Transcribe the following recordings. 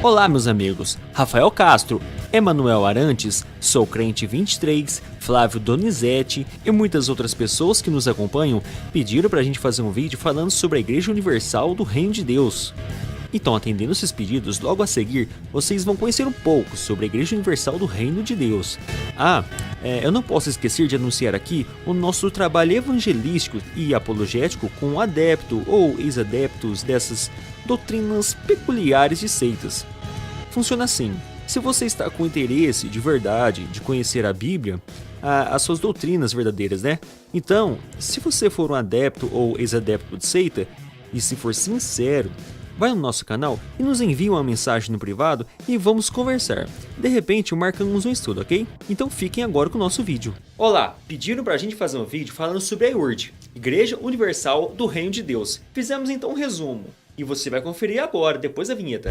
Olá, meus amigos. Rafael Castro, Emanuel Arantes, Sou Crente 23, Flávio Donizete e muitas outras pessoas que nos acompanham pediram pra gente fazer um vídeo falando sobre a Igreja Universal do Reino de Deus. Então, atendendo esses pedidos, logo a seguir, vocês vão conhecer um pouco sobre a Igreja Universal do Reino de Deus. Eu não posso esquecer de anunciar aqui o nosso trabalho evangelístico e apologético com adepto ou ex-adeptos dessas doutrinas peculiares de seitas. Funciona assim: se você está com interesse de verdade de conhecer a Bíblia, as suas doutrinas verdadeiras, né? Então, se você for um adepto ou ex-adepto de seita, e se for sincero, vai no nosso canal e nos envie uma mensagem no privado e vamos conversar. De repente marcamos um estudo, ok? Então fiquem agora com o nosso vídeo. Olá, pediram pra gente fazer um vídeo falando sobre a IURD, Igreja Universal do Reino de Deus. Fizemos então um resumo e você vai conferir agora, depois da vinheta.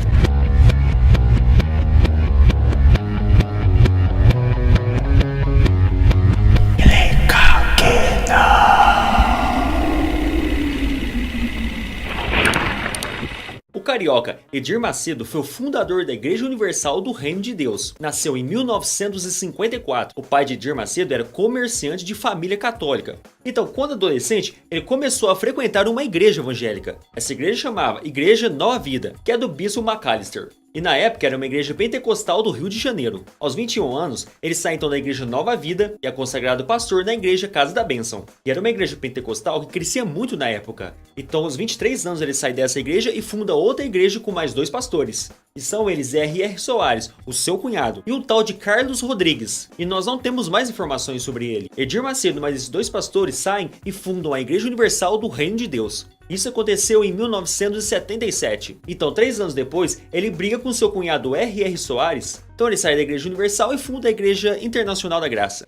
O carioca Edir Macedo foi o fundador da Igreja Universal do Reino de Deus. Nasceu em 1954. O pai de Edir Macedo era comerciante de família católica. Então, quando adolescente, ele começou a frequentar uma igreja evangélica. Essa igreja chamava Igreja Nova Vida, que é do bispo McAllister. E na época era uma igreja pentecostal do Rio de Janeiro. Aos 21 anos, ele sai então da Igreja Nova Vida e é consagrado pastor na Igreja Casa da Bênção. E era uma igreja pentecostal que crescia muito na época. Então aos 23 anos ele sai dessa igreja e funda outra igreja com mais 2 pastores. E são eles R.R. Soares, o seu cunhado, e o tal de Carlos Rodrigues. E nós não temos mais informações sobre ele. Edir Macedo, mas esses 2 pastores saem e fundam a Igreja Universal do Reino de Deus. Isso aconteceu em 1977. Então, 3 anos depois, ele briga com seu cunhado R.R. Soares. Então ele sai da Igreja Universal e funda a Igreja Internacional da Graça.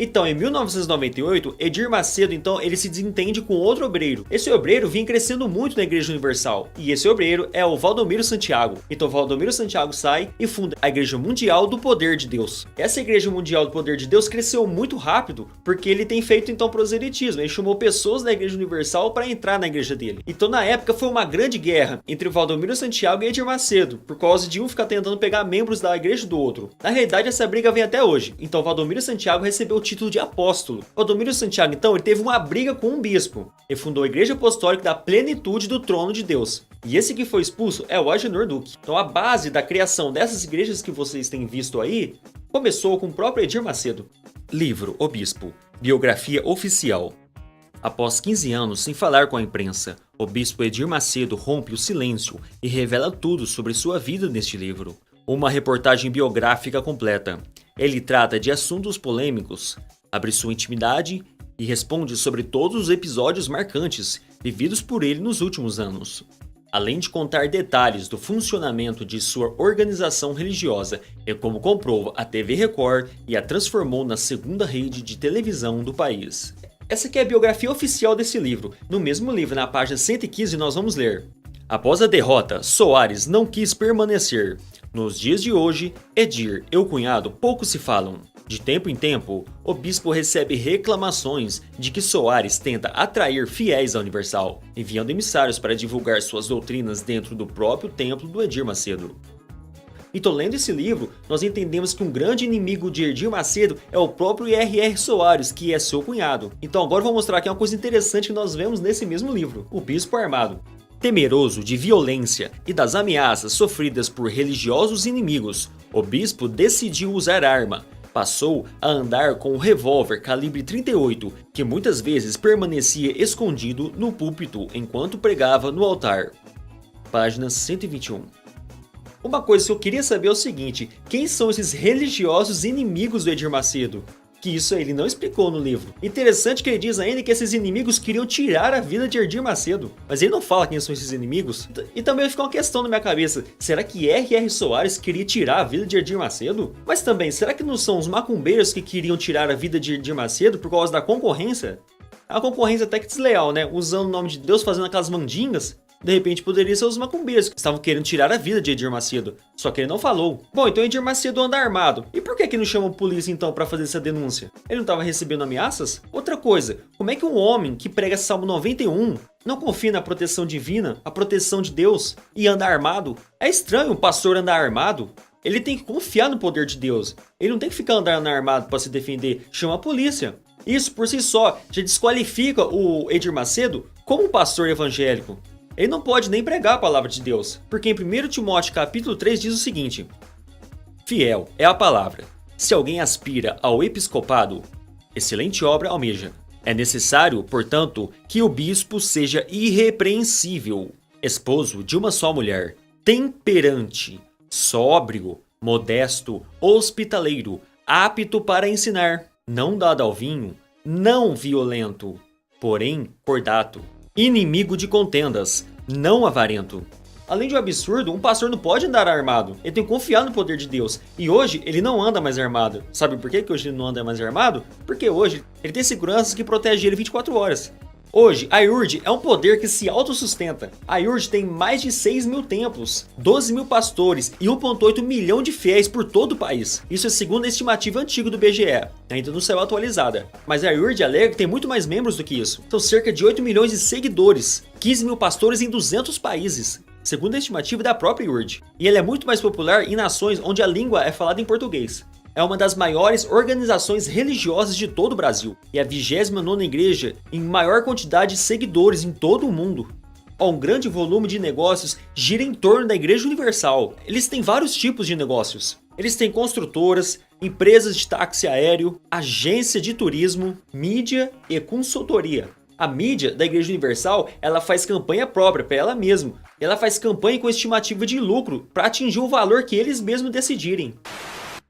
Então, em 1998, Edir Macedo, então, ele se desentende com outro obreiro. Esse obreiro vinha crescendo muito na Igreja Universal. E esse obreiro é o Valdomiro Santiago. Então, Valdomiro Santiago sai e funda a Igreja Mundial do Poder de Deus. Essa Igreja Mundial do Poder de Deus cresceu muito rápido, porque ele tem feito, então, proselitismo. Ele chamou pessoas da Igreja Universal para entrar na igreja dele. Então, na época, foi uma grande guerra entre o Valdomiro Santiago e Edir Macedo, por causa de um ficar tentando pegar membros da igreja do outro. Na realidade, essa briga vem até hoje. Então, Valdomiro Santiago recebeu o título de apóstolo. Valdomiro Santiago, então, ele teve uma briga com um bispo. Ele fundou a Igreja Apostólica da Plenitude do Trono de Deus. E esse que foi expulso é o Agenor Duque. Então a base da criação dessas igrejas que vocês têm visto aí começou com o próprio Edir Macedo. Livro O Bispo, biografia oficial. Após 15 anos sem falar com a imprensa, o bispo Edir Macedo rompe o silêncio e revela tudo sobre sua vida neste livro. Uma reportagem biográfica completa. Ele trata de assuntos polêmicos, abre sua intimidade e responde sobre todos os episódios marcantes vividos por ele nos últimos anos. Além de contar detalhes do funcionamento de sua organização religiosa e como comprou a TV Record e a transformou na segunda rede de televisão do país. Essa aqui é a biografia oficial desse livro. No mesmo livro, na página 115, nós vamos ler: após a derrota, Soares não quis permanecer. Nos dias de hoje, Edir e o cunhado pouco se falam. De tempo em tempo, o bispo recebe reclamações de que Soares tenta atrair fiéis à Universal, enviando emissários para divulgar suas doutrinas dentro do próprio templo do Edir Macedo. Então, lendo esse livro, nós entendemos que um grande inimigo de Edir Macedo é o próprio R.R. Soares, que é seu cunhado. Então agora eu vou mostrar aqui uma coisa interessante que nós vemos nesse mesmo livro: o bispo armado. Temeroso de violência e das ameaças sofridas por religiosos inimigos, o bispo decidiu usar arma. Passou a andar com um revólver calibre 38, que muitas vezes permanecia escondido no púlpito enquanto pregava no altar. Página 121. Uma coisa que eu queria saber é o seguinte: quem são esses religiosos inimigos do Edir Macedo? Que isso ele não explicou no livro. Interessante que ele diz ainda que esses inimigos queriam tirar a vida de Edir Macedo. Mas ele não fala quem são esses inimigos. E também fica uma questão na minha cabeça: será que R.R. Soares queria tirar a vida de Edir Macedo? Mas também, será que não são os macumbeiros que queriam tirar a vida de Edir Macedo por causa da concorrência? A concorrência até que desleal, né? Usando o nome de Deus, fazendo aquelas mandingas. De repente poderia ser os macumbeiros que estavam querendo tirar a vida de Edir Macedo, só que ele não falou. Bom, então Edir Macedo anda armado. E por que não chamam a polícia então para fazer essa denúncia? Ele não estava recebendo ameaças? Outra coisa, como é que um homem que prega Salmo 91 não confia na proteção divina, a proteção de Deus, e anda armado? É estranho um pastor andar armado. Ele tem que confiar no poder de Deus. Ele não tem que ficar andando armado para se defender. Chama a polícia. Isso por si só já desqualifica o Edir Macedo como um pastor evangélico. Ele não pode nem pregar a palavra de Deus, porque em 1 Timóteo capítulo 3 diz o seguinte: fiel é a palavra. Se alguém aspira ao episcopado, excelente obra almeja. É necessário, portanto, que o bispo seja irrepreensível, esposo de uma só mulher, temperante, sóbrio, modesto, hospitaleiro, apto para ensinar, não dado ao vinho, não violento, porém cordato, inimigo de contendas, não avarento. Além de um absurdo, um pastor não pode andar armado. Ele tem que confiar no poder de Deus. E hoje ele não anda mais armado. Sabe por que hoje ele não anda mais armado? Porque hoje ele tem seguranças que protegem ele 24 horas. Hoje, a IURD é um poder que se autossustenta. A IURD tem mais de 6 mil templos, 12 mil pastores e 1,8 milhão de fiéis por todo o país. Isso é segundo a estimativa antiga do BGE, ainda não saiu atualizada. Mas a IURD alega que tem muito mais membros do que isso. São cerca de 8 milhões de seguidores, 15 mil pastores em 200 países, segundo a estimativa da própria IURD. E ela é muito mais popular em nações onde a língua é falada em português. É uma das maiores organizações religiosas de todo o Brasil e a 29ª igreja em maior quantidade de seguidores em todo o mundo. Um grande volume de negócios gira em torno da Igreja Universal. Eles têm vários tipos de negócios. Eles têm construtoras, empresas de táxi aéreo, agência de turismo, mídia e consultoria. A mídia da Igreja Universal, ela faz campanha própria para ela mesma. Ela faz campanha com estimativa de lucro para atingir o valor que eles mesmos decidirem.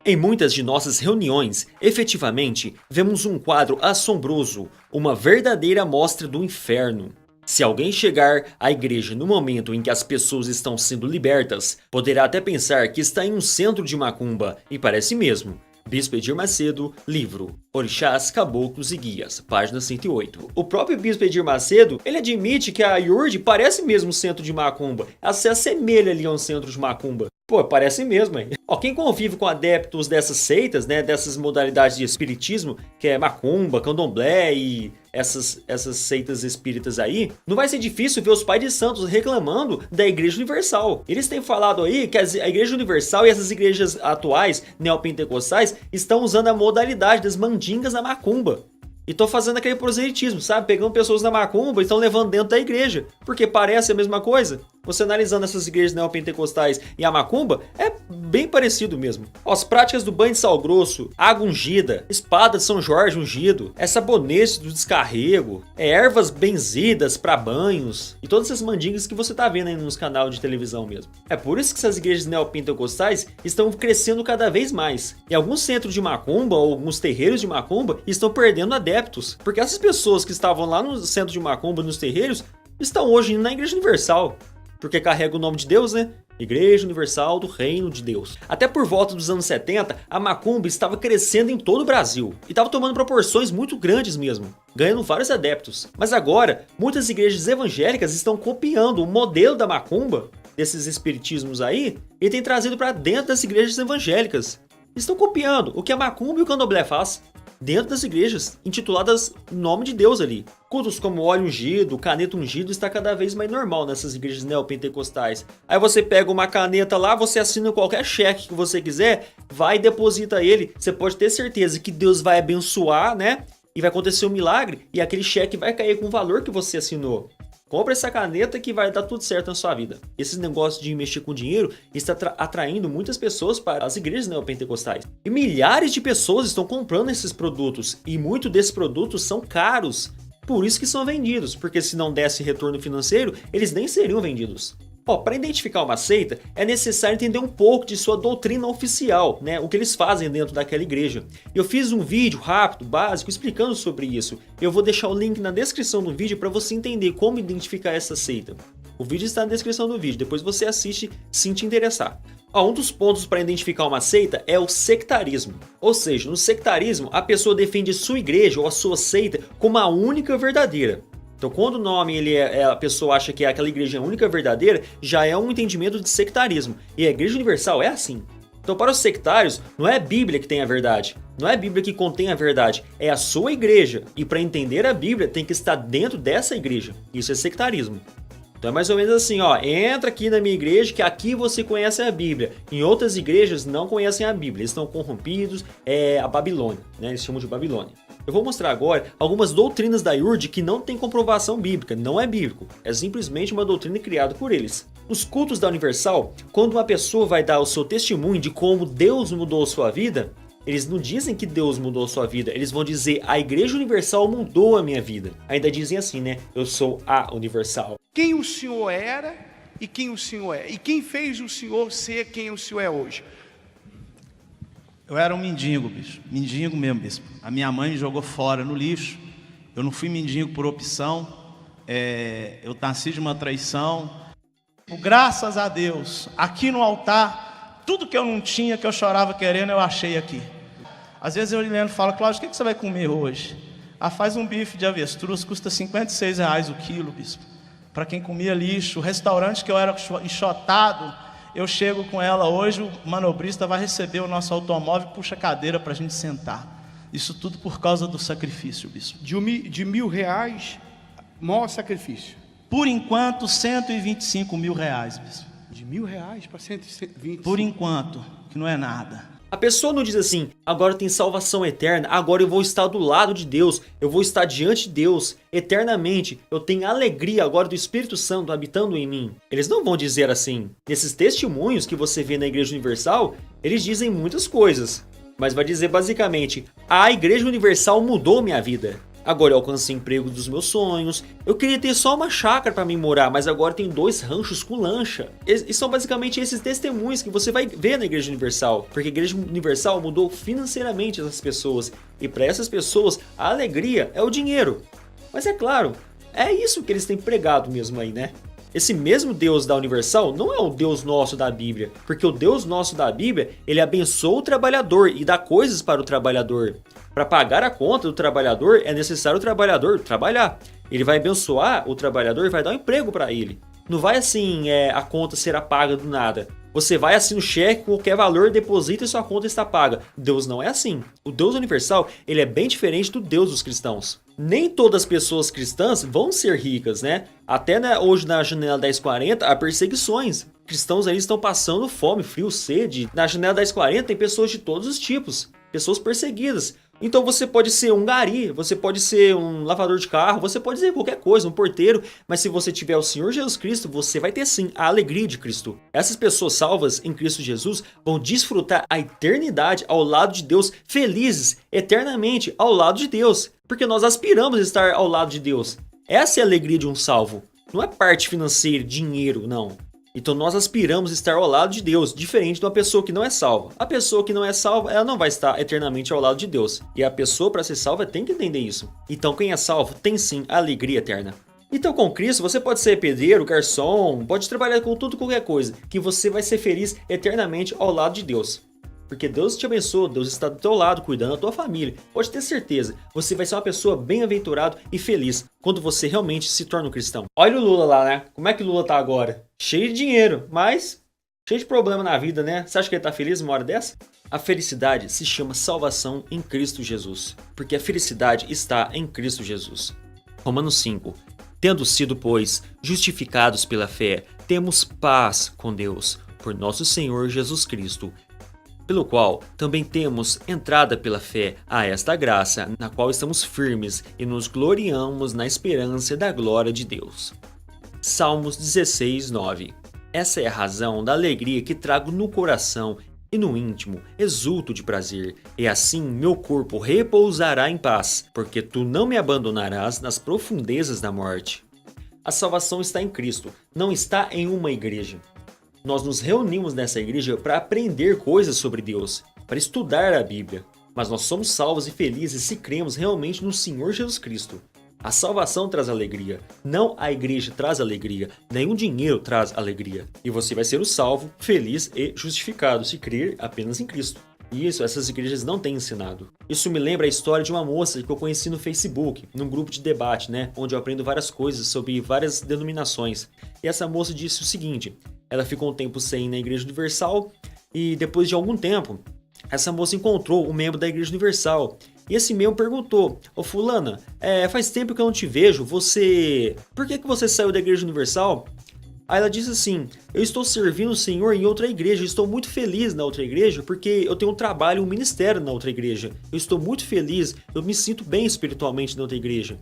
Em muitas de nossas reuniões, efetivamente, vemos um quadro assombroso, uma verdadeira mostra do inferno. Se alguém chegar à igreja no momento em que as pessoas estão sendo libertas, poderá até pensar que está em um centro de macumba, e parece mesmo. Bispo Edir Macedo, livro Orixás, Caboclos e Guias, página 108. O próprio Bispo Edir Macedo, ele admite que a IURD parece mesmo um centro de macumba. Ela se assemelha ali a um centro de macumba. Pô, parece mesmo, hein? Quem convive com adeptos dessas seitas, né, dessas modalidades de espiritismo, que é macumba, candomblé e essas seitas espíritas aí, não vai ser difícil ver os pais de santos reclamando da Igreja Universal. Eles têm falado aí que a Igreja Universal e essas igrejas atuais, neopentecostais, estão usando a modalidade das mandingas da macumba. E estão fazendo aquele proselitismo, sabe? Pegando pessoas da macumba e estão levando dentro da igreja. Porque parece a mesma coisa. Você analisando essas igrejas neopentecostais e a macumba, é bem parecido mesmo. As práticas do banho de sal grosso, água ungida, espada de São Jorge ungido, sabonete do descarrego, ervas benzidas para banhos e todas essas mandingas que você tá vendo aí nos canais de televisão mesmo. É por isso que essas igrejas neopentecostais estão crescendo cada vez mais. E alguns centros de macumba ou alguns terreiros de macumba estão perdendo adeptos. Porque essas pessoas que estavam lá no centro de macumba, nos terreiros, estão hoje indo na Igreja Universal. Porque carrega o nome de Deus, né? Igreja Universal do Reino de Deus. Até por volta dos anos 70, a macumba estava crescendo em todo o Brasil. E estava tomando proporções muito grandes mesmo, ganhando vários adeptos. Mas agora, muitas igrejas evangélicas estão copiando o modelo da macumba, desses espiritismos aí, e tem trazido para dentro das igrejas evangélicas. Estão copiando o que a macumba e o candomblé faz dentro das igrejas, intituladas Nome de Deus ali. Cultos como óleo ungido, caneta ungido está cada vez mais normal nessas igrejas neopentecostais. Aí você pega uma caneta lá, você assina qualquer cheque que você quiser, vai e deposita ele. Você pode ter certeza que Deus vai abençoar, né? E vai acontecer um milagre e aquele cheque vai cair com o valor que você assinou. Compre essa caneta que vai dar tudo certo na sua vida. Esse negócio de mexer com dinheiro está atraindo muitas pessoas para as igrejas neopentecostais. E milhares de pessoas estão comprando esses produtos. E muitos desses produtos são caros. Por isso que são vendidos. Porque se não desse retorno financeiro, eles nem seriam vendidos. Para identificar uma seita, é necessário entender um pouco de sua doutrina oficial, né? O que eles fazem dentro daquela igreja. Eu fiz um vídeo rápido, básico, explicando sobre isso. Eu vou deixar o link na descrição do vídeo para você entender como identificar essa seita. O vídeo está na descrição do vídeo, depois você assiste se te interessar. Um dos pontos para identificar uma seita é o sectarismo. Ou seja, no sectarismo, a pessoa defende sua igreja ou a sua seita como a única verdadeira. Então, quando o nome a pessoa acha que aquela igreja é a única verdadeira, já é um entendimento de sectarismo. E a Igreja Universal é assim. Então, para os sectários, não é a Bíblia que tem a verdade, não é a Bíblia que contém a verdade, é a sua igreja. E para entender a Bíblia, tem que estar dentro dessa igreja. Isso é sectarismo. Então é mais ou menos assim, ó, entra aqui na minha igreja que aqui você conhece a Bíblia. Em outras igrejas não conhecem a Bíblia, eles estão corrompidos, a Babilônia, né? Eles chamam de Babilônia. Eu vou mostrar agora algumas doutrinas da IURD que não tem comprovação bíblica, não é bíblico, é simplesmente uma doutrina criada por eles. Nos cultos da Universal, quando uma pessoa vai dar o seu testemunho de como Deus mudou sua vida, eles não dizem que Deus mudou sua vida, eles vão dizer a Igreja Universal mudou a minha vida. Ainda dizem assim, né? Eu sou a Universal. Quem o Senhor era e quem o Senhor é. E quem fez o Senhor ser quem o Senhor é hoje. Eu era um mendigo, bicho. Mendigo mesmo, bispo. A minha mãe me jogou fora no lixo. Eu não fui mendigo por opção. Eu nasci de uma traição. Graças a Deus, aqui no altar, tudo que eu não tinha, que eu chorava querendo, eu achei aqui. Às vezes eu olhando e falo, Cláudio, o que você vai comer hoje? Faz um bife de avestruz, custa R$56 o quilo, bispo. Para quem comia lixo, o restaurante que eu era enxotado, eu chego com ela hoje, o manobrista vai receber o nosso automóvel e puxa a cadeira para a gente sentar. Isso tudo por causa do sacrifício, bispo. De R$1.000, maior sacrifício. Por enquanto, R$125 mil, bispo. De R$1.000 para 120. Por enquanto, que não é nada. A pessoa não diz assim, agora tem salvação eterna, agora eu vou estar do lado de Deus, eu vou estar diante de Deus eternamente, eu tenho alegria agora do Espírito Santo habitando em mim. Eles não vão dizer assim. Nesses testemunhos que você vê na Igreja Universal, eles dizem muitas coisas, mas vai dizer basicamente, a Igreja Universal mudou minha vida. Agora eu alcancei o emprego dos meus sonhos. Eu queria ter só uma chácara para mim morar, mas agora tem 2 ranchos com lancha. E são basicamente esses testemunhos que você vai ver na Igreja Universal. Porque a Igreja Universal mudou financeiramente essas pessoas. E para essas pessoas, a alegria é o dinheiro. Mas é claro, é isso que eles têm pregado mesmo aí, né? Esse mesmo Deus da Universal não é o Deus nosso da Bíblia. Porque o Deus nosso da Bíblia, ele abençoa o trabalhador e dá coisas para o trabalhador. Para pagar a conta do trabalhador, é necessário o trabalhador trabalhar. Ele vai abençoar o trabalhador e vai dar um emprego para ele. Não vai assim, a conta será paga do nada. Você vai assim no cheque, qualquer valor, deposita e sua conta está paga. Deus não é assim. O Deus universal, ele é bem diferente do Deus dos cristãos. Nem todas as pessoas cristãs vão ser ricas, né? Até hoje na Janela 1040 há perseguições. Cristãos aí estão passando fome, frio, sede. Na Janela 1040 tem pessoas de todos os tipos. Pessoas perseguidas. Então você pode ser um gari, você pode ser um lavador de carro, você pode ser qualquer coisa, um porteiro, mas se você tiver o Senhor Jesus Cristo, você vai ter sim a alegria de Cristo. Essas pessoas salvas em Cristo Jesus vão desfrutar a eternidade ao lado de Deus, felizes eternamente ao lado de Deus, porque nós aspiramos a estar ao lado de Deus. Essa é a alegria de um salvo, não é parte financeira, dinheiro, não. Então nós aspiramos a estar ao lado de Deus, diferente de uma pessoa que não é salva. A pessoa que não é salva, ela não vai estar eternamente ao lado de Deus. E a pessoa, para ser salva, tem que entender isso. Então quem é salvo tem sim a alegria eterna. Então com Cristo você pode ser pedreiro, garçom, pode trabalhar com tudo, qualquer coisa, que você vai ser feliz eternamente ao lado de Deus. Porque Deus te abençoa, Deus está do teu lado, cuidando da tua família. Pode ter certeza, você vai ser uma pessoa bem-aventurada e feliz quando você realmente se torna um cristão. Olha o Lula lá, né? Como é que o Lula tá agora? Cheio de dinheiro, mas cheio de problema na vida, né? Você acha que ele tá feliz uma hora dessa? A felicidade se chama salvação em Cristo Jesus, porque a felicidade está em Cristo Jesus. Romanos 5. Tendo sido, pois, justificados pela fé, temos paz com Deus, por nosso Senhor Jesus Cristo, pelo qual também temos entrada pela fé a esta graça, na qual estamos firmes e nos gloriamos na esperança da glória de Deus. Salmos 16, 9. Essa é a razão da alegria que trago no coração e no íntimo exulto de prazer, e assim meu corpo repousará em paz, porque tu não me abandonarás nas profundezas da morte. A salvação está em Cristo, não está em uma igreja. Nós nos reunimos nessa igreja para aprender coisas sobre Deus, para estudar a Bíblia. Mas nós somos salvos e felizes se cremos realmente no Senhor Jesus Cristo. A salvação traz alegria, não a igreja traz alegria, nenhum dinheiro traz alegria. E você vai ser o salvo, feliz e justificado se crer apenas em Cristo. Isso, essas igrejas não têm ensinado. Isso me lembra a história de uma moça que eu conheci no Facebook, num grupo de debate, né? Onde eu aprendo várias coisas sobre várias denominações. E essa moça disse o seguinte: ela ficou um tempo sem ir na Igreja Universal e depois de algum tempo, essa moça encontrou um membro da Igreja Universal. E esse membro perguntou: ô fulana, faz tempo que eu não te vejo, por que você saiu da Igreja Universal? Aí ela disse assim: eu estou servindo o Senhor em outra igreja, eu estou muito feliz na outra igreja porque eu tenho um trabalho, um ministério na outra igreja. Eu estou muito feliz, eu me sinto bem espiritualmente na outra igreja.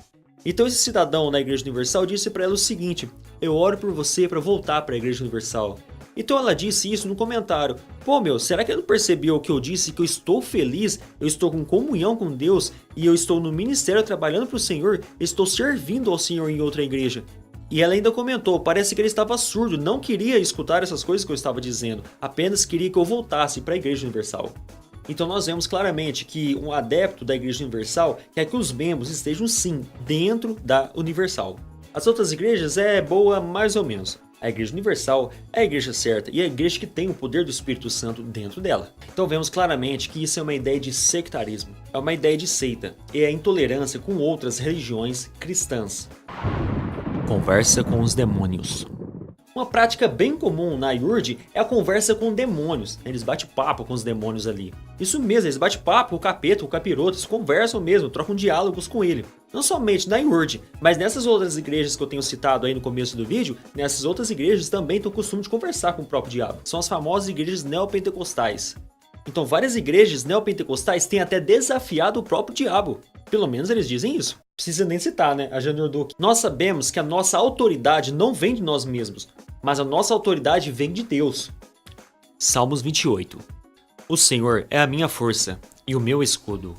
Então esse cidadão da Igreja Universal disse para ela o seguinte: eu oro por você para voltar para a Igreja Universal. Então ela disse isso no comentário: pô meu, será que ele não percebeu que eu disse que eu estou feliz, eu estou com comunhão com Deus e eu estou no ministério trabalhando para o Senhor, eu estou servindo ao Senhor em outra igreja? E ela ainda comentou: parece que ele estava surdo, não queria escutar essas coisas que eu estava dizendo, apenas queria que eu voltasse para a Igreja Universal. Então nós vemos claramente que um adepto da Igreja Universal quer que os membros estejam sim dentro da Universal. As outras igrejas é boa mais ou menos. A Igreja Universal é a igreja certa e é a igreja que tem o poder do Espírito Santo dentro dela. Então vemos claramente que isso é uma ideia de sectarismo, é uma ideia de seita, e é a intolerância com outras religiões cristãs. Conversa com os demônios. Uma prática bem comum na IURD é a conversa com demônios. Eles batem papo com os demônios ali. Isso mesmo, eles batem papo com o capeta, com o capiroto, eles conversam mesmo, trocam diálogos com ele. Não somente na IURD, mas nessas outras igrejas que eu tenho citado aí no começo do vídeo, nessas outras igrejas também tem o costume de conversar com o próprio diabo. São as famosas igrejas neopentecostais. Então várias igrejas neopentecostais têm até desafiado o próprio diabo. Pelo menos eles dizem isso. Precisa nem citar, né? A Jânio Duque. Nós sabemos que a nossa autoridade não vem de nós mesmos, mas a nossa autoridade vem de Deus. Salmos 28. O Senhor é a minha força e o meu escudo.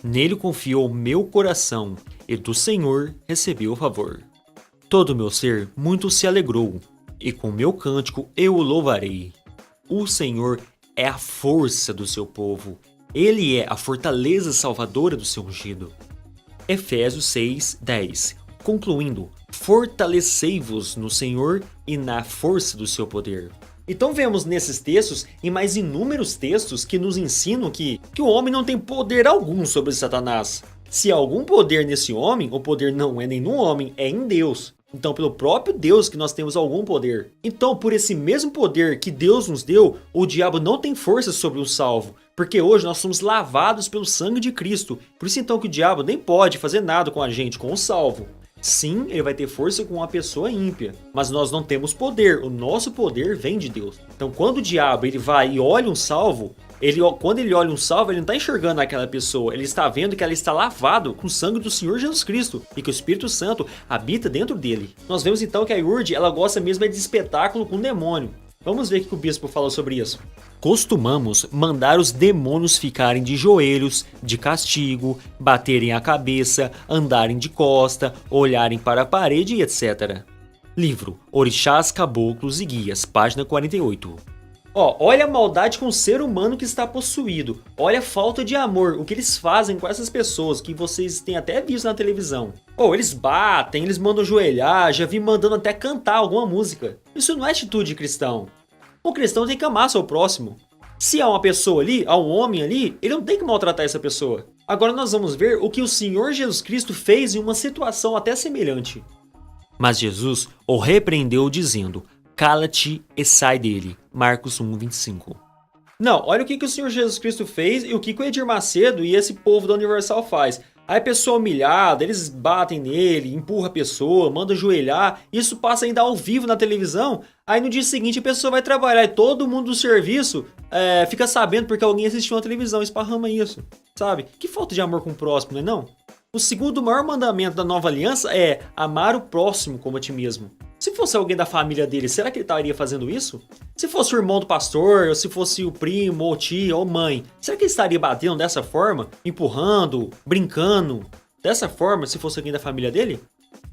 Nele confiou o meu coração e do Senhor recebi o favor. Todo o meu ser muito se alegrou e com meu cântico eu o louvarei. O Senhor é a força do seu povo. Ele é a fortaleza salvadora do seu ungido. Efésios 6:10. Concluindo: fortalecei-vos no Senhor e na força do seu poder. Então vemos nesses textos e mais inúmeros textos que nos ensinam que o homem não tem poder algum sobre Satanás. Se há algum poder nesse homem, o poder não é nem no homem, é em Deus. Então pelo próprio Deus que nós temos algum poder. Então por esse mesmo poder que Deus nos deu, o diabo não tem força sobre o salvo. Porque hoje nós somos lavados pelo sangue de Cristo. Por isso então que o diabo nem pode fazer nada com a gente, com o salvo. Sim, ele vai ter força com uma pessoa ímpia, mas nós não temos poder, o nosso poder vem de Deus. Então quando o diabo ele vai e olha um salvo, quando ele olha um salvo, ele não está enxergando aquela pessoa, ele está vendo que ela está lavado com o sangue do Senhor Jesus Cristo e que o Espírito Santo habita dentro dele. Nós vemos então que a IURD ela gosta mesmo de espetáculo com o demônio. Vamos ver o que o bispo fala sobre isso. Costumamos mandar os demônios ficarem de joelhos, de castigo, baterem a cabeça, andarem de costa, olharem para a parede, etc. Livro Orixás, Caboclos e Guias, página 48. Olha a maldade com o ser humano que está possuído. Olha a falta de amor, o que eles fazem com essas pessoas que vocês têm até visto na televisão. Eles batem, eles mandam ajoelhar, já vi mandando até cantar alguma música. Isso não é atitude de cristão. O cristão tem que amar seu próximo. Se há uma pessoa ali, há um homem ali, ele não tem que maltratar essa pessoa. Agora nós vamos ver o que o Senhor Jesus Cristo fez em uma situação até semelhante. Mas Jesus o repreendeu dizendo: cala-te e sai dele. Marcos 1:25. Não, olha o que o Senhor Jesus Cristo fez e o que o Edir Macedo e esse povo da Universal faz. Aí a pessoa humilhada, eles batem nele, empurra a pessoa, manda ajoelhar, isso passa ainda ao vivo na televisão, aí no dia seguinte a pessoa vai trabalhar e todo mundo do serviço fica sabendo porque alguém assistiu na televisão, esparrama isso, sabe? Que falta de amor com o próximo, não é não? O segundo maior mandamento da nova aliança é amar o próximo como a ti mesmo. Se fosse alguém da família dele, será que ele estaria fazendo isso? Se fosse o irmão do pastor, ou se fosse o primo, ou tia, ou mãe, será que ele estaria batendo dessa forma? Empurrando, brincando, dessa forma, se fosse alguém da família dele?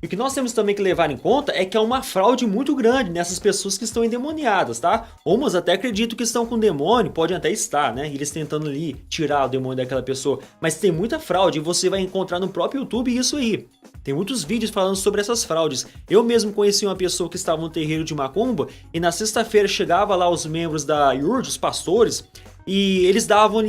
E o que nós temos também que levar em conta é que há uma fraude muito grande nessas pessoas que estão endemoniadas, tá? Umas até acreditam que estão com demônio, podem até estar, né? Eles tentando ali tirar o demônio daquela pessoa. Mas tem muita fraude e você vai encontrar no próprio YouTube isso aí. Tem muitos vídeos falando sobre essas fraudes. Eu mesmo conheci uma pessoa que estava no terreiro de Macumba e na sexta-feira chegava lá os membros da IURD, os pastores, e eles davam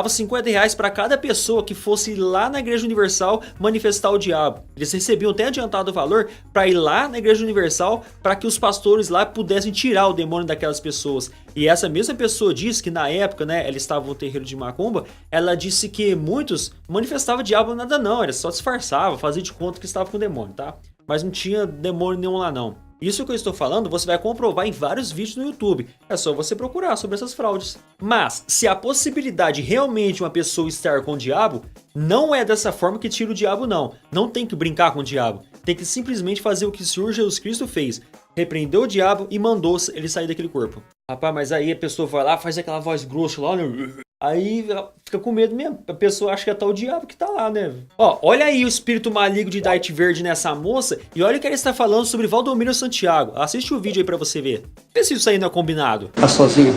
50 reais para cada pessoa que fosse lá na Igreja Universal manifestar o diabo. Eles recebiam até adiantado o valor para ir lá na Igreja Universal para que os pastores lá pudessem tirar o demônio daquelas pessoas. E essa mesma pessoa disse que na época, né, ela estava no terreiro de macumba, ela disse que muitos manifestavam diabo nada não, era só disfarçava, fazia de conta que estava com demônio, tá? Mas não tinha demônio nenhum lá não. Isso que eu estou falando, você vai comprovar em vários vídeos no YouTube. É só você procurar sobre essas fraudes. Mas, se a possibilidade realmente de uma pessoa estar com o diabo, não é dessa forma que tira o diabo, não. Não tem que brincar com o diabo. Tem que simplesmente fazer o que o Senhor Jesus Cristo fez. Repreendeu o diabo e mandou ele sair daquele corpo. Rapaz, mas aí a pessoa vai lá, faz aquela voz grossa lá, né? Aí fica com medo mesmo. A pessoa acha que é tal o diabo que tá lá, né? Ó, olha aí o espírito maligno de Darth Verde nessa moça e olha o que ele está falando sobre Valdomiro Santiago. Assiste o vídeo aí pra você ver. Vê se isso aí não é combinado. Tá sozinho?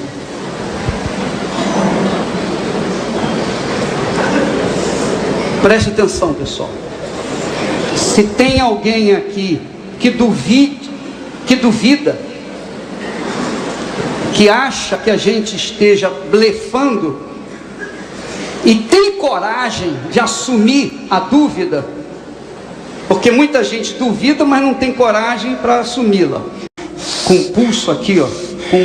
Preste atenção, pessoal. Se tem alguém aqui que duvida, que acha que a gente esteja blefando e tem coragem de assumir a dúvida, porque muita gente duvida, mas não tem coragem para assumi-la. Com o pulso aqui, ó, com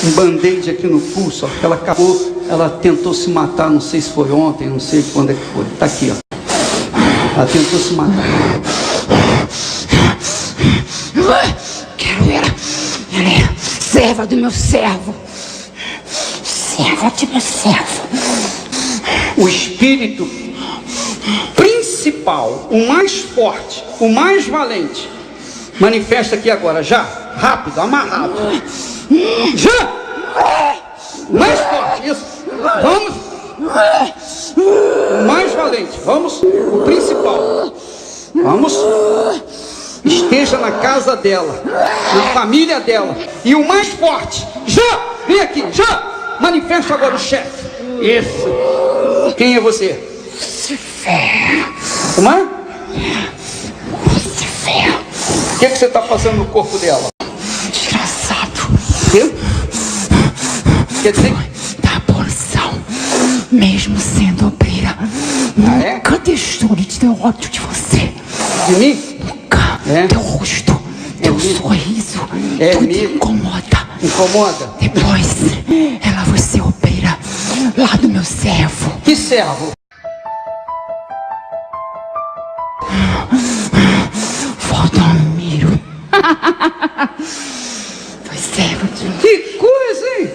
um band-aid aqui no pulso, ó, ela acabou, ela tentou se matar, não sei se foi ontem, não sei quando é que foi. Tá aqui, ó. Ela tentou se matar. Quero ver. Ela é serva do meu servo. Serva do meu servo. O espírito principal, o mais forte, o mais valente, manifesta aqui agora, já, rápido, amarrado. Já! Mais forte, isso. Vamos. O mais valente, vamos. O principal. Vamos. Esteja na casa dela, na família dela. E o mais forte, já! Vem aqui, já! Manifesta agora o chefe. Isso. Quem é você? Lucifer. Como é? Lucifer. O que você está fazendo no corpo dela? Desgraçado. Quê? Quer dizer? Da porção. Mesmo sendo obreira. É? Nunca deixou de ter ódio de você. De mim? Nunca. É? Teu rosto, teu mesmo? sorriso, É tudo mesmo? incomoda. Incomoda? Depois, ela vai ser obreira lá do meu servo. Que servo? Valdomiro. Foi servo de... Que coisa, hein?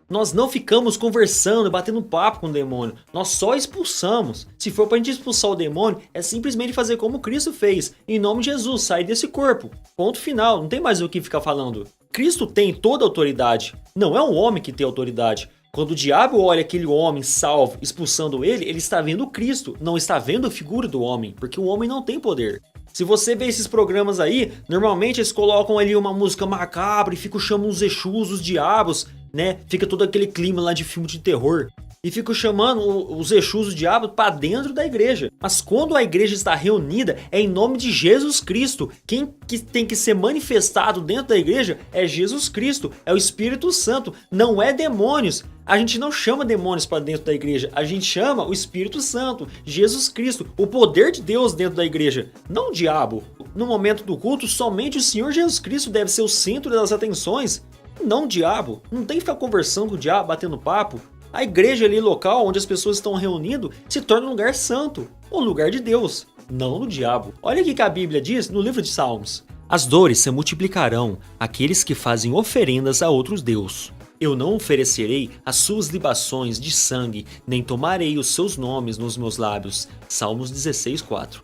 Nós não ficamos conversando, batendo papo com o demônio. Nós só expulsamos. Se for pra gente expulsar o demônio, é simplesmente fazer como Cristo fez. Em nome de Jesus, sair desse corpo. Ponto final, não tem mais o que ficar falando. Cristo tem toda a autoridade. Não é um homem que tem autoridade. Quando o diabo olha aquele homem salvo, expulsando ele, ele está vendo Cristo, não está vendo a figura do homem, porque o homem não tem poder. Se você vê esses programas aí, normalmente eles colocam ali uma música macabra e ficam chamando os Exus, os diabos, né? Fica todo aquele clima lá de filme de terror. E ficam chamando os Exus, os diabos, para dentro da igreja. Mas quando a igreja está reunida, é em nome de Jesus Cristo. Quem que tem que ser manifestado dentro da igreja é Jesus Cristo, é o Espírito Santo, não é demônios. A gente não chama demônios para dentro da igreja, a gente chama o Espírito Santo, Jesus Cristo, o poder de Deus dentro da igreja, não o diabo. No momento do culto, somente o Senhor Jesus Cristo deve ser o centro das atenções, não o diabo. Não tem que ficar conversando com o diabo, batendo papo. A igreja ali local, onde as pessoas estão reunindo, se torna um lugar santo, um lugar de Deus, não do diabo. Olha o que a Bíblia diz no livro de Salmos. As dores se multiplicarão àqueles que fazem oferendas a outros deuses. Eu não oferecerei as suas libações de sangue, nem tomarei os seus nomes nos meus lábios. Salmos 16:4.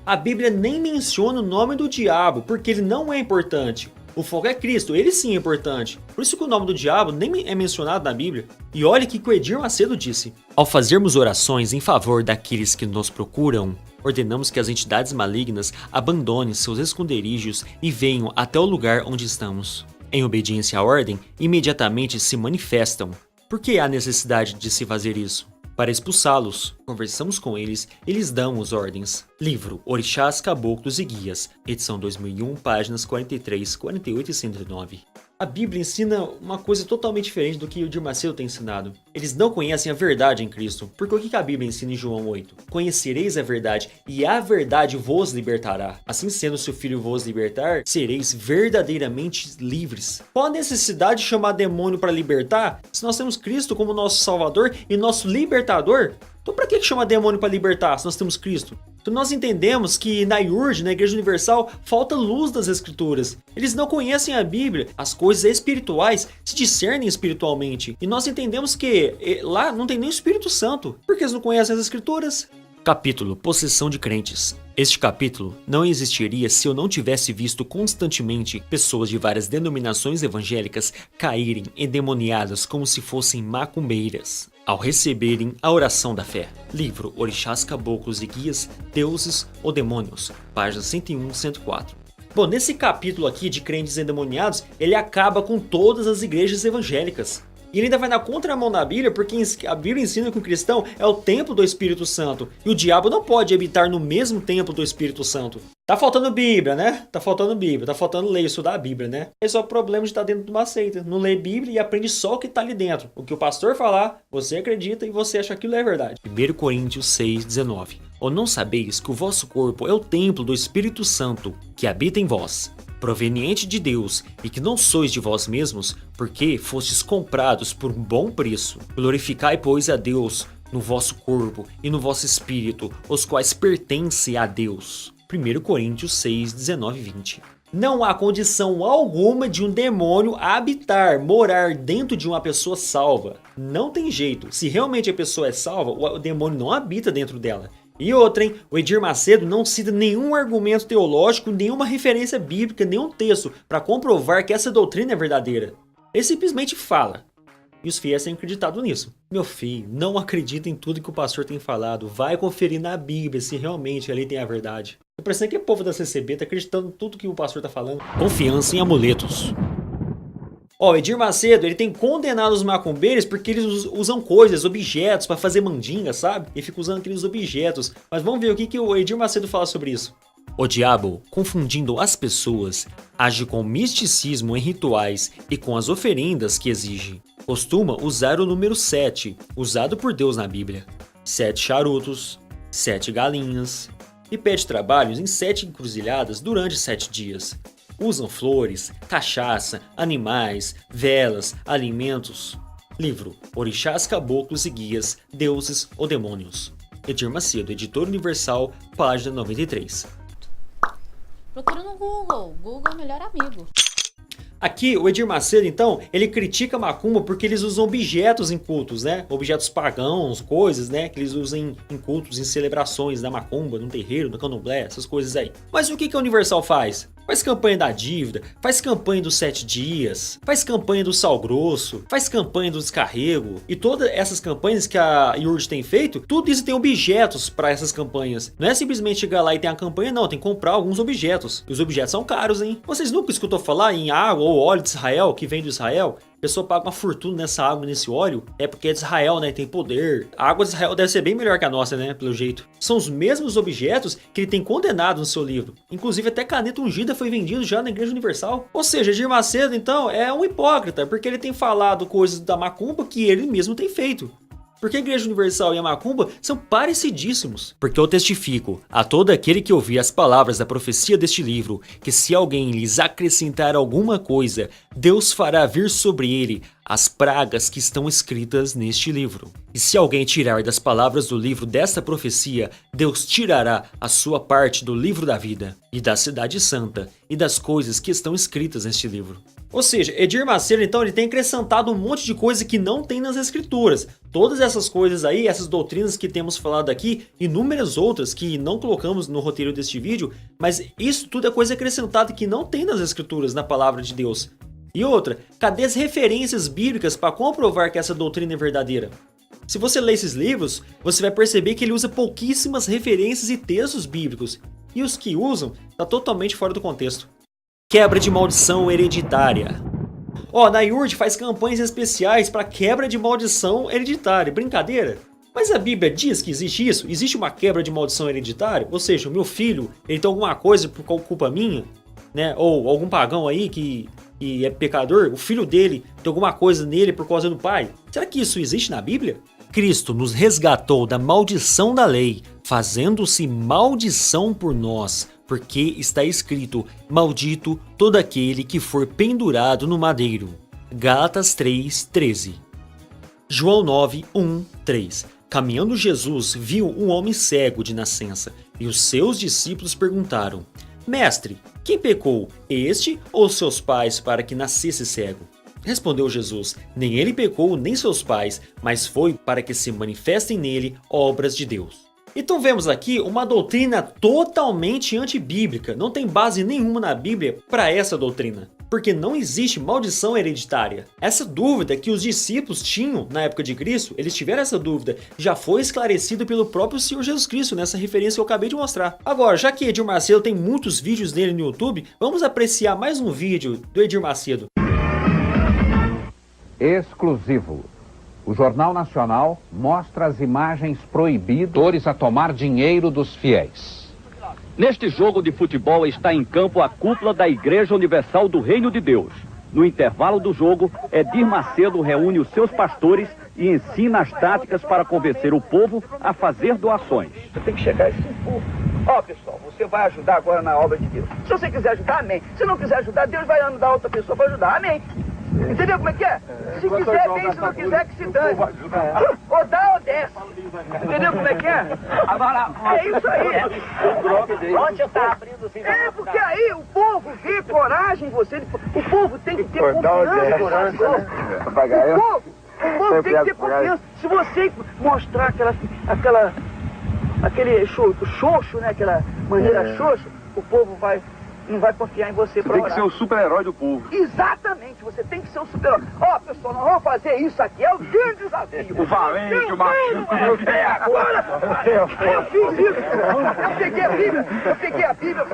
A Bíblia nem menciona o nome do diabo, porque ele não é importante. O foco é Cristo, ele sim é importante. Por isso que o nome do diabo nem é mencionado na Bíblia. E olha o que o Edir Macedo disse. Ao fazermos orações em favor daqueles que nos procuram, ordenamos que as entidades malignas abandonem seus esconderijos e venham até o lugar onde estamos. Em obediência à ordem, imediatamente se manifestam. Por que há necessidade de se fazer isso? Para expulsá-los, conversamos com eles e lhes damos ordens. Livro Orixás, Caboclos e Guias, edição 2001, páginas 43, 48 e 109. A Bíblia ensina uma coisa totalmente diferente do que o Edir Macedo tem ensinado. Eles não conhecem a verdade em Cristo. Porque o que a Bíblia ensina em João 8? Conhecereis a verdade, e a verdade vos libertará. Assim sendo, se o Filho vos libertar, sereis verdadeiramente livres. Qual a necessidade de chamar demônio para libertar, se nós temos Cristo como nosso Salvador e nosso libertador? Então para que chamar demônio para libertar, se nós temos Cristo? Então nós entendemos que na IURJ, na Igreja Universal, falta luz das Escrituras. Eles não conhecem a Bíblia. As coisas espirituais se discernem espiritualmente. E nós entendemos que lá não tem nem o Espírito Santo. Porque eles não conhecem as Escrituras. Capítulo Possessão de Crentes. Este capítulo não existiria se eu não tivesse visto constantemente pessoas de várias denominações evangélicas caírem endemoniadas como se fossem macumbeiras, ao receberem a oração da fé. Livro Orixás, Caboclos e Guias, Deuses ou Demônios, páginas 101 e 104. Bom, nesse capítulo aqui de crentes endemoniados, ele acaba com todas as igrejas evangélicas. E ele ainda vai na contramão da Bíblia, porque a Bíblia ensina que o cristão é o templo do Espírito Santo. E o diabo não pode habitar no mesmo templo do Espírito Santo. Tá faltando Bíblia, né? Tá faltando Bíblia, tá faltando ler, estudar a Bíblia, né? Esse é o problema de estar dentro de uma seita. Não lê Bíblia e aprende só o que tá ali dentro. O que o pastor falar, você acredita e você acha que aquilo é verdade. 1 Coríntios 6:19. Ou não sabeis que o vosso corpo é o templo do Espírito Santo, que habita em vós, proveniente de Deus, e que não sois de vós mesmos, porque fostes comprados por um bom preço. Glorificai, pois, a Deus no vosso corpo e no vosso espírito, os quais pertencem a Deus. 1 Coríntios 6, 19 e 20. Não há condição alguma de um demônio habitar, morar dentro de uma pessoa salva. Não tem jeito. Se realmente a pessoa é salva, o demônio não habita dentro dela. E outra, hein? O Edir Macedo não cita nenhum argumento teológico, nenhuma referência bíblica, nenhum texto para comprovar que essa doutrina é verdadeira. Ele simplesmente fala. E os fiéis têm acreditado nisso. Meu filho, não acredita em tudo que o pastor tem falado. Vai conferir na Bíblia se realmente ali tem a verdade. Tô parecendo que o povo da CCB tá acreditando em tudo que o pastor tá falando. Confiança em amuletos. Ó, o Edir Macedo, ele tem condenado os macumbeiros porque eles usam coisas, objetos para fazer mandinga, sabe? E fica usando aqueles objetos. Mas vamos ver o que o Edir Macedo fala sobre isso. O diabo, confundindo as pessoas, age com misticismo em rituais e com as oferendas que exige. Costuma usar o número 7, usado por Deus na Bíblia. 7 charutos, 7 galinhas. E pede trabalhos em 7 encruzilhadas durante 7 dias. Usam flores, cachaça, animais, velas, alimentos. Livro Orixás, Caboclos e Guias, Deuses ou Demônios. Edir Macedo, Editora Universal, página 93. Procura no Google. Google é o melhor amigo. Aqui, o Edir Macedo, então, ele critica a macumba porque eles usam objetos em cultos, né? Objetos pagãos, coisas, né? Que eles usam em cultos, em celebrações da macumba, no terreiro, no candomblé, essas coisas aí. Mas o que a Universal faz? Faz campanha da dívida, faz campanha dos 7 dias, faz campanha do sal grosso, faz campanha do descarrego. E todas essas campanhas que a IURJ tem feito, tudo isso tem objetos para essas campanhas. Não é simplesmente chegar lá e ter uma campanha, não. Tem que comprar alguns objetos. E os objetos são caros, hein? Vocês nunca escutou falar em água ou óleo de Israel, que vem do Israel? A pessoa paga uma fortuna nessa água, nesse óleo, é porque é de Israel, né? Tem poder. A água de Israel deve ser bem melhor que a nossa, né? Pelo jeito. São os mesmos objetos que ele tem condenado no seu livro. Inclusive até caneta ungida foi vendido já na Igreja Universal. Ou seja, Edir Macedo, então, é um hipócrita, porque ele tem falado coisas da macumba que ele mesmo tem feito. Porque a Igreja Universal e a macumba são parecidíssimos. Porque eu testifico a todo aquele que ouvir as palavras da profecia deste livro, que se alguém lhes acrescentar alguma coisa, Deus fará vir sobre ele as pragas que estão escritas neste livro. E se alguém tirar das palavras do livro desta profecia, Deus tirará a sua parte do livro da vida, e da cidade santa, e das coisas que estão escritas neste livro. Ou seja, Edir Macedo, então, ele tem acrescentado um monte de coisa que não tem nas escrituras. Todas essas coisas aí, essas doutrinas que temos falado aqui, inúmeras outras que não colocamos no roteiro deste vídeo, mas isso tudo é coisa acrescentada que não tem nas escrituras, na palavra de Deus. E outra, cadê as referências bíblicas para comprovar que essa doutrina é verdadeira? Se você ler esses livros, você vai perceber que ele usa pouquíssimas referências e textos bíblicos. E os que usam, está totalmente fora do contexto. Quebra de maldição hereditária. Ó, na IURJ faz campanhas especiais para quebra de maldição hereditária. Brincadeira? Mas a Bíblia diz que existe isso? Existe uma quebra de maldição hereditária? Ou seja, o meu filho, ele tem alguma coisa por culpa minha? Né? Ou algum pagão aí que e é pecador, o filho dele tem alguma coisa nele por causa do pai? Será que isso existe na Bíblia? Cristo nos resgatou da maldição da lei, fazendo-se maldição por nós, porque está escrito: maldito todo aquele que for pendurado no madeiro. Gálatas 3:13. João 9:1-3. Caminhando Jesus viu um homem cego de nascença, e os seus discípulos perguntaram: Mestre, quem pecou, este ou seus pais, para que nascesse cego? Respondeu Jesus: nem ele pecou, nem seus pais, mas foi para que se manifestem nele obras de Deus. Então vemos aqui uma doutrina totalmente antibíblica, não tem base nenhuma na Bíblia para essa doutrina, porque não existe maldição hereditária. Essa dúvida que os discípulos tinham na época de Cristo, eles tiveram essa dúvida, já foi esclarecido pelo próprio Senhor Jesus Cristo nessa referência que eu acabei de mostrar. Agora, já que Edir Macedo tem muitos vídeos dele no YouTube, vamos apreciar mais um vídeo do Edir Macedo. Exclusivo. O Jornal Nacional mostra as imagens proibidas a tomar dinheiro dos fiéis. Neste jogo de futebol está em campo a cúpula da Igreja Universal do Reino de Deus. No intervalo do jogo, Edir Macedo reúne os seus pastores e ensina as táticas para convencer o povo a fazer doações. Você tem que chegar esse povo. Ó, pessoal, você vai ajudar agora na obra de Deus. Se você quiser ajudar, amém. Se não quiser ajudar, Deus vai mandar outra pessoa para ajudar, amém. Entendeu como é que é? Se quiser, bem, se não quiser, que se dane. Ou dá ou desce. Entendeu como é que é? Agora, é isso aí. Onde eu tá abrindo assim? É, porque aí o povo vê coragem em você. O povo tem que ter confiança. O povo tem que ter confiança. Se você mostrar aquele xoxo, né? Aquela maneira xoxa, o povo não vai confiar em você. Você tem que ser o super-herói do povo. Exatamente, você tem que ser o super-herói. Ó, pessoal, nós vamos fazer isso aqui, é o grande desafio. O valente, o macho. Agora, eu fiz isso. Eu peguei a Bíblia.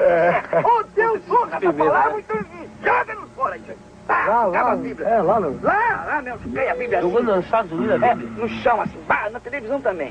Ô, Deus, ouça essa palavra, então joga nos fora aí. Acaba a Bíblia. É, lá mesmo, joguei a Bíblia assim. Jogando nos Estados Unidos a Bíblia? No chão, assim, na televisão também.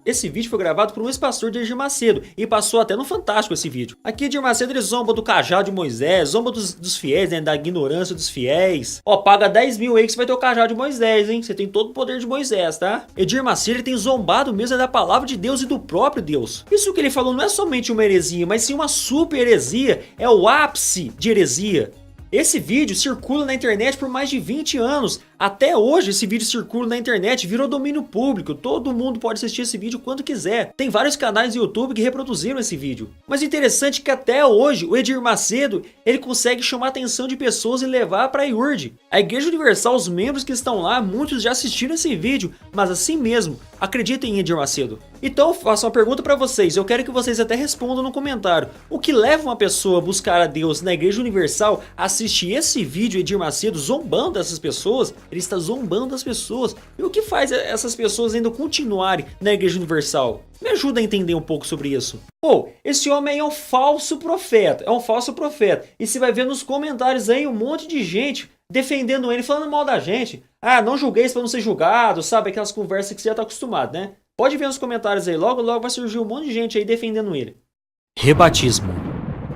Esse vídeo foi gravado por um ex-pastor de Edir Macedo e passou até no Fantástico esse vídeo. Aqui Edir Macedo ele zomba do cajado de Moisés, zomba dos fiéis, né, da ignorância dos fiéis. Ó, paga 10 mil aí que você vai ter o cajado de Moisés, hein? Você tem todo o poder de Moisés, tá? Edir Macedo ele tem zombado mesmo da palavra de Deus e do próprio Deus. Isso que ele falou não é somente uma heresia, mas sim uma super heresia, é o ápice de heresia. Esse vídeo circula na internet por mais de 20 anos. Até hoje esse vídeo circula na internet, virou domínio público. Todo mundo pode assistir esse vídeo quando quiser. Tem vários canais do YouTube que reproduziram esse vídeo. Mas o interessante é que até hoje o Edir Macedo ele consegue chamar a atenção de pessoas e levar para a IURD. A Igreja Universal, os membros que estão lá, muitos já assistiram esse vídeo. Mas assim mesmo, acreditem em Edir Macedo. Então eu faço uma pergunta para vocês. Eu quero que vocês até respondam no comentário. O que leva uma pessoa a buscar a Deus na Igreja Universal a assistir esse vídeo Edir Macedo zombando dessas pessoas? Ele está zombando das pessoas. E o que faz essas pessoas ainda continuarem na Igreja Universal? Me ajuda a entender um pouco sobre isso. Pô, esse homem é um falso profeta. É um falso profeta. E você vai ver nos comentários aí um monte de gente defendendo ele, falando mal da gente. Ah, não julgueis para não ser julgado, sabe? Aquelas conversas que você já está acostumado, né? Pode ver nos comentários aí. Logo, logo vai surgir um monte de gente aí defendendo ele. Rebatismo.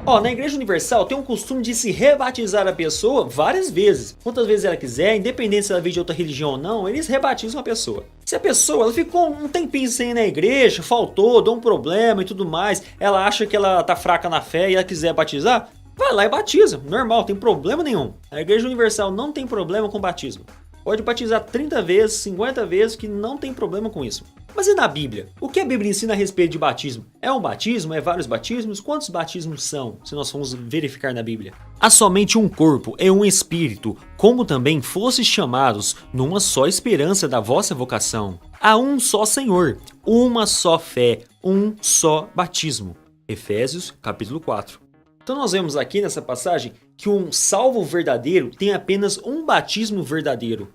Ó, na Igreja Universal tem um costume de se rebatizar a pessoa várias vezes. Quantas vezes ela quiser, independente se ela veio de outra religião ou não, eles rebatizam a pessoa. Se a pessoa ela ficou um tempinho sem ir na igreja, faltou, deu um problema e tudo mais, ela acha que ela tá fraca na fé e ela quiser batizar, vai lá e batiza. Normal, tem problema nenhum. A Igreja Universal não tem problema com batismo. Pode batizar 30 vezes, 50 vezes, que não tem problema com isso. Mas e na Bíblia? O que a Bíblia ensina a respeito de batismo? É um batismo? É vários batismos? Quantos batismos são, se nós formos verificar na Bíblia? Há somente um corpo e um espírito, como também fostes chamados numa só esperança da vossa vocação. Há um só Senhor, uma só fé, um só batismo. Efésios, capítulo 4. Então nós vemos aqui nessa passagem que um salvo verdadeiro tem apenas um batismo verdadeiro.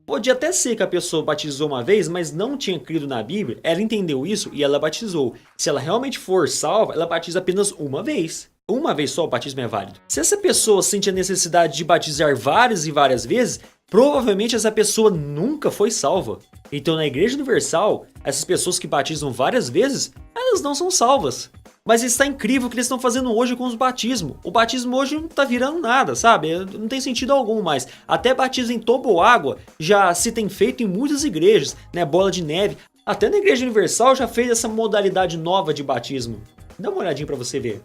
Pode até ser que a pessoa batizou uma vez, mas não tinha crido na Bíblia, ela entendeu isso e ela batizou. Se ela realmente for salva, ela batiza apenas uma vez. Uma vez só o batismo é válido. Se essa pessoa sente a necessidade de batizar várias e várias vezes, provavelmente essa pessoa nunca foi salva. Então na Igreja Universal, essas pessoas que batizam várias vezes, elas não são salvas. Mas está incrível o que eles estão fazendo hoje com os batismos. O batismo hoje não tá virando nada, sabe? Não tem sentido algum mais. Até batismo em toboágua já se tem feito em muitas igrejas, né? Bola de neve. Até na Igreja Universal já fez essa modalidade nova de batismo. Dá uma olhadinha pra você ver.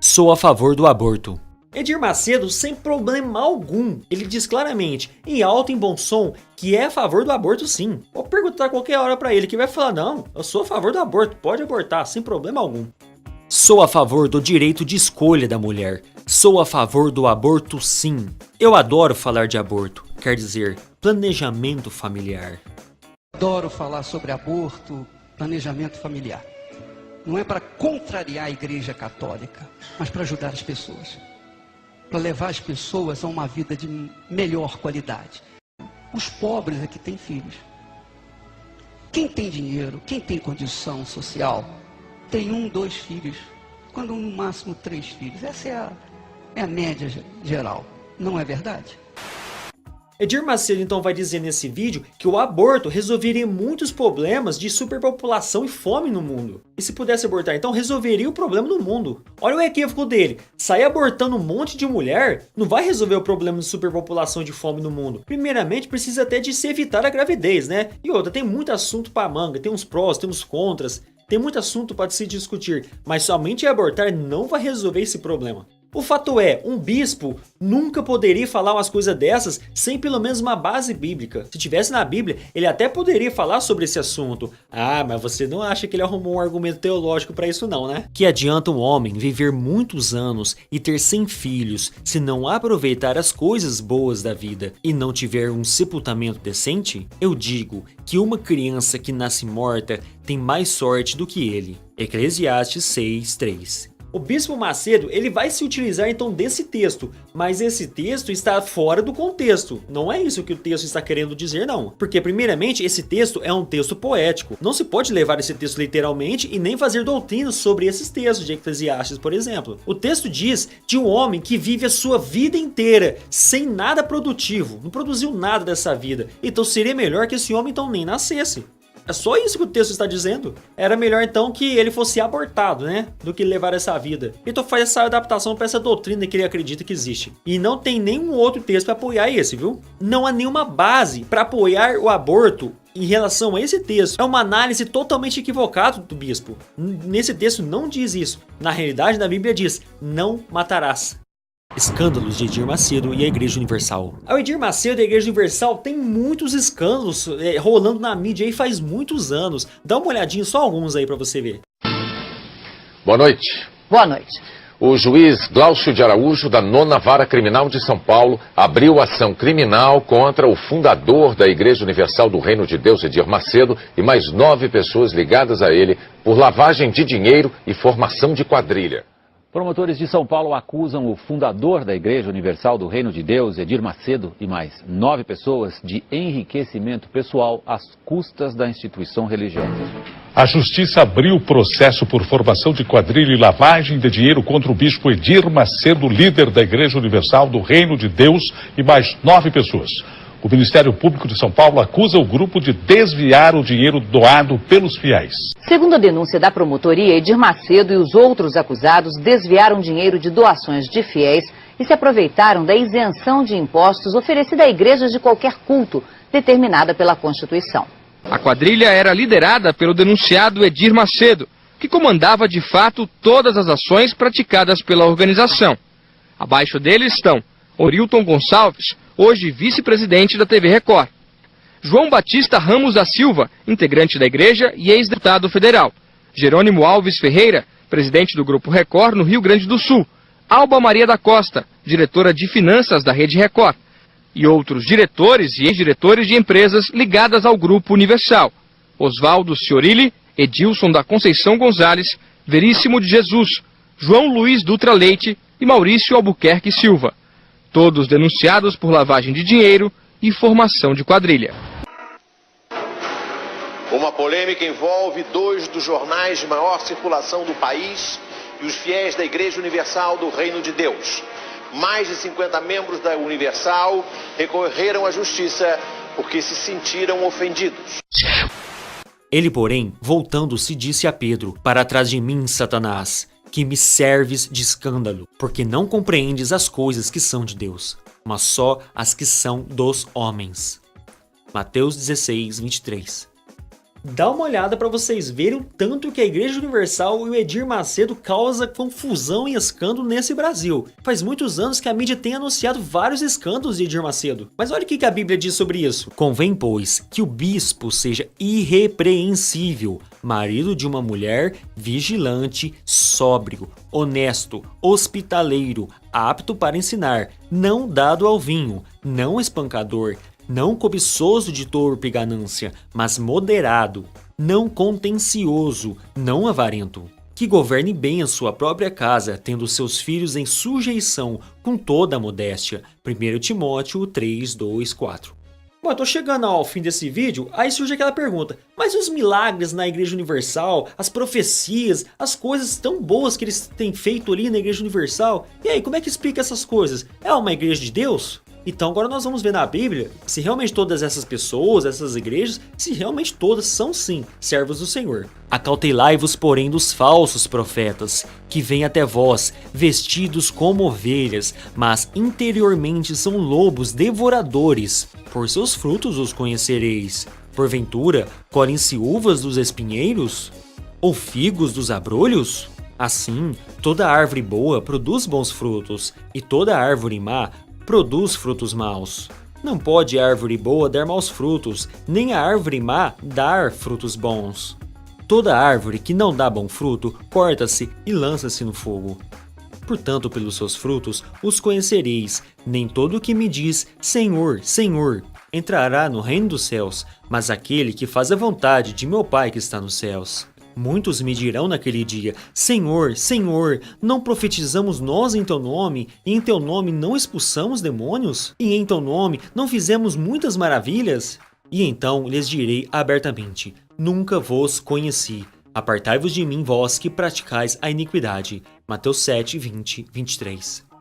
Sou a favor do aborto. Edir Macedo, sem problema algum, ele diz claramente, em alto e em bom som, que é a favor do aborto sim. Vou perguntar qualquer hora pra ele, que vai falar, não, eu sou a favor do aborto, pode abortar, sem problema algum. Sou a favor do direito de escolha da mulher. Sou a favor do aborto sim. Eu adoro falar de aborto, quer dizer, planejamento familiar. Adoro falar sobre aborto, planejamento familiar. Não é para contrariar a Igreja Católica, mas para ajudar as pessoas. Para levar as pessoas a uma vida de melhor qualidade. Os pobres é que têm filhos. Quem tem dinheiro, quem tem condição social, tem 1, 2 filhos. Quando no máximo 3 filhos. Essa é a média geral. Não é verdade? Edir Macedo então vai dizer nesse vídeo que o aborto resolveria muitos problemas de superpopulação e fome no mundo. E se pudesse abortar, então resolveria o problema do mundo. Olha o equívoco dele, sair abortando um monte de mulher não vai resolver o problema de superpopulação e de fome no mundo. Primeiramente precisa até de se evitar a gravidez, né? E outra, tem muito assunto pra manga, tem uns prós, tem uns contras, tem muito assunto para se discutir, mas somente abortar não vai resolver esse problema. O fato é, um bispo nunca poderia falar umas coisas dessas sem pelo menos uma base bíblica. Se tivesse na Bíblia, ele até poderia falar sobre esse assunto. Ah, mas você não acha que ele arrumou um argumento teológico para isso não, né? Que adianta um homem viver muitos anos e ter 100 filhos se não aproveitar as coisas boas da vida e não tiver um sepultamento decente? Eu digo que uma criança que nasce morta tem mais sorte do que ele. Eclesiastes 6:3. O Bispo Macedo, ele vai se utilizar então desse texto, mas esse texto está fora do contexto. Não é isso que o texto está querendo dizer, não. Porque, primeiramente, esse texto é um texto poético. Não se pode levar esse texto literalmente e nem fazer doutrinas sobre esses textos de Eclesiastes, por exemplo. O texto diz de um homem que vive a sua vida inteira sem nada produtivo, não produziu nada dessa vida. Então seria melhor que esse homem então nem nascesse. É só isso que o texto está dizendo. Era melhor então que ele fosse abortado, né? Do que levar essa vida. Então faz essa adaptação para essa doutrina que ele acredita que existe. E não tem nenhum outro texto para apoiar esse, viu? Não há nenhuma base para apoiar o aborto em relação a esse texto. É uma análise totalmente equivocada do bispo. Nesse texto não diz isso. Na realidade, na Bíblia diz, não matarás. Escândalos de Edir Macedo e a Igreja Universal. O Edir Macedo e a Igreja Universal tem muitos escândalos rolando na mídia aí faz muitos anos. Dá uma olhadinha, só alguns aí pra você ver. Boa noite. Boa noite. O juiz Glaucio de Araújo, da 9ª Vara Criminal de São Paulo, abriu ação criminal contra o fundador da Igreja Universal do Reino de Deus, Edir Macedo, e mais 9 pessoas ligadas a ele por lavagem de dinheiro e formação de quadrilha. Promotores de São Paulo acusam o fundador da Igreja Universal do Reino de Deus, Edir Macedo, e mais 9 pessoas de enriquecimento pessoal às custas da instituição religiosa. A Justiça abriu processo por formação de quadrilha e lavagem de dinheiro contra o bispo Edir Macedo, líder da Igreja Universal do Reino de Deus, e mais 9 pessoas. O Ministério Público de São Paulo acusa o grupo de desviar o dinheiro doado pelos fiéis. Segundo a denúncia da promotoria, Edir Macedo e os outros acusados desviaram dinheiro de doações de fiéis e se aproveitaram da isenção de impostos oferecida a igrejas de qualquer culto, determinada pela Constituição. A quadrilha era liderada pelo denunciado Edir Macedo, que comandava de fato todas as ações praticadas pela organização. Abaixo dele estão Orilton Gonçalves, hoje vice-presidente da TV Record. João Batista Ramos da Silva, integrante da igreja e ex-deputado federal. Jerônimo Alves Ferreira, presidente do Grupo Record no Rio Grande do Sul. Alba Maria da Costa, diretora de finanças da Rede Record, e outros diretores e ex-diretores de empresas ligadas ao Grupo Universal: Oswaldo Ciorilli, Edilson da Conceição Gonzalez, Veríssimo de Jesus, João Luiz Dutra Leite e Maurício Albuquerque Silva, todos denunciados por lavagem de dinheiro e formação de quadrilha. Uma polêmica envolve 2 dos jornais de maior circulação do país e os fiéis da Igreja Universal do Reino de Deus. Mais de 50 membros da Universal recorreram à justiça porque se sentiram ofendidos. Ele, porém, voltando-se, disse a Pedro: Para trás de mim, Satanás, que me serves de escândalo, porque não compreendes as coisas que são de Deus, mas só as que são dos homens. Mateus 16, 23. Dá uma olhada para vocês verem o tanto que a Igreja Universal e o Edir Macedo causa confusão e escândalo nesse Brasil. Faz muitos anos que a mídia tem anunciado vários escândalos de Edir Macedo. Mas olha o que a Bíblia diz sobre isso. Convém, pois, que o bispo seja irrepreensível, marido de uma mulher vigilante, sóbrio, honesto, hospitaleiro, apto para ensinar, não dado ao vinho, não espancador, não cobiçoso de torpe ganância, mas moderado, não contencioso, não avarento, que governe bem a sua própria casa, tendo seus filhos em sujeição com toda a modéstia. 1 Timóteo 3, 2, 4. Bom, eu tô chegando ao fim desse vídeo, aí surge aquela pergunta: mas e os milagres na Igreja Universal, as profecias, as coisas tão boas que eles têm feito ali na Igreja Universal? E aí, como é que explica essas coisas? É uma igreja de Deus? Então agora nós vamos ver na Bíblia se realmente todas essas pessoas, essas igrejas, se realmente todas são sim servos do Senhor. Acautelai-vos, porém, dos falsos profetas, que vêm até vós, vestidos como ovelhas, mas interiormente são lobos devoradores. Por seus frutos os conhecereis. Porventura, colhem-se uvas dos espinheiros? Ou figos dos abrolhos? Assim, toda árvore boa produz bons frutos, e toda árvore má produz frutos maus. Não pode a árvore boa dar maus frutos, nem a árvore má dar frutos bons. Toda árvore que não dá bom fruto, corta-se e lança-se no fogo. Portanto, pelos seus frutos os conhecereis. Nem todo o que me diz Senhor, Senhor, entrará no reino dos céus, mas aquele que faz a vontade de meu Pai que está nos céus. Muitos me dirão naquele dia: Senhor, Senhor, não profetizamos nós em teu nome, e em teu nome não expulsamos demônios? E em teu nome não fizemos muitas maravilhas? E então lhes direi abertamente: nunca vos conheci. Apartai-vos de mim, vós que praticais a iniquidade. Mateus 7, 20, 23.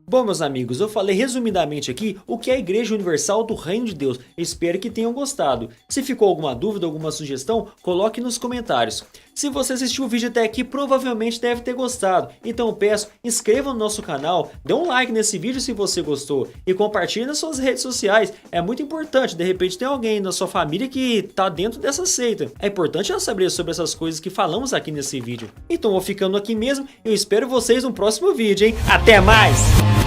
Bom, meus amigos, eu falei resumidamente aqui o que é a Igreja Universal do Reino de Deus. Espero que tenham gostado. Se ficou alguma dúvida, alguma sugestão, coloque nos comentários. Se você assistiu o vídeo até aqui, provavelmente deve ter gostado. Então eu peço, inscreva no nosso canal, dê um like nesse vídeo se você gostou e compartilhe nas suas redes sociais. É muito importante, de repente tem alguém na sua família que tá dentro dessa seita. É importante ela saber sobre essas coisas que falamos aqui nesse vídeo. Então eu vou ficando aqui mesmo, eu espero vocês no próximo vídeo, hein? Até mais!